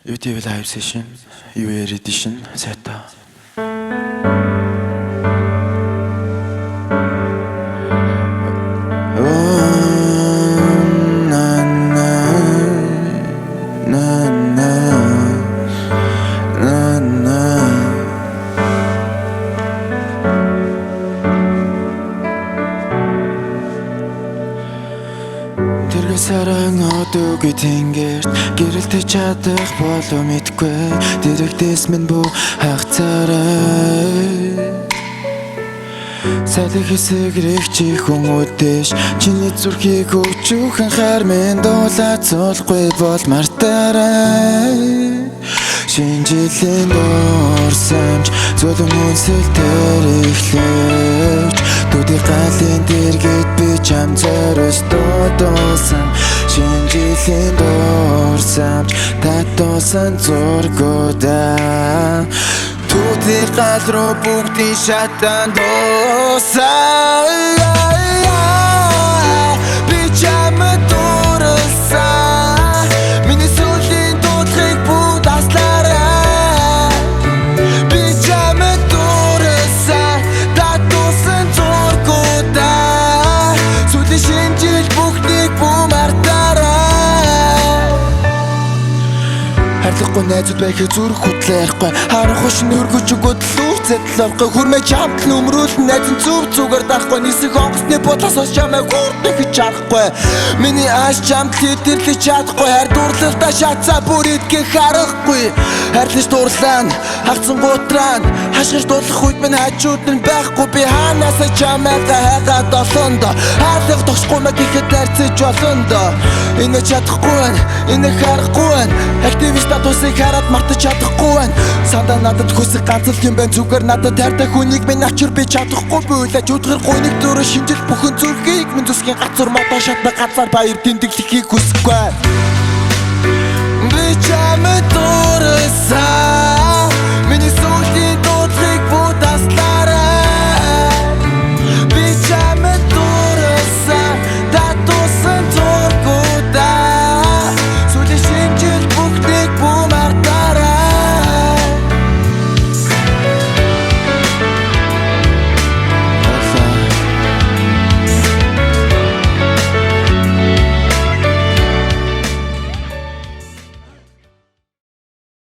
UTV live session, UAR edition, Zeta. Саран одоогүй тэнгэрт гэрэлтэй чадах болов мэдгүй дэрэгдээс минь бүү хагцаарай салхи хэсэг рэгчи хүмүүдэш чиний зүрхийг өчүүхэн хар минь дуулаад цуулахгүй бол мартаарай шинжилэн дурсамж зөвлөн үнсэл тэр ихлэж төдий галын дэргэд би чам зориос дуудсан шинжилэн дурсамж татуусан зургуудаа төдий гал руу бүгдийн шатан дуусан би чам дурсан миний сүлийн дуудахыг бүгд аслаарай би чам дурсан татуусан зургуудаа сүлийн шинжил бүгдийг бүү мартаарай харилцахгүй найзууд байхыг зүрх хөтлөхгүй харахгүй шин өргөж өгөөд лүүцэд лорхгүй хүрмэ чамд нөмрүүлэн найзын зүв зүгээр дахгүй нисэх онгоцны бодлоос ос чамайг хүрдэх чарахгүй миний ааш чамд хэдэрлэж чадахгүй хайр дурлалтаа шатсаа бүр идэх харахгүй хайрлаж дурлаан хагцсан гутрaan хашгирч дуулах үед минь хажууд нь байхгүй би хаанасаа чамайгаа хайгаад олонд хаалга тогшгүй мэ гэхэд дайрцаж болонд энэ чадахгүй байна энэ харахгүй байна активист статусыг хараад мартаж чадахгүй байна сандаа надад хүсэх ганц л юм байна зүгээр надад тайртай хүнийг минь авчир би чадахгүй бүлэж өдгөр гойныг дөрөв шинжил бүхэн зүрхийг минь зүсгийн газар мото шатна газар баяр тэмдэглэхийг хүсэхгүй би чамд дурсан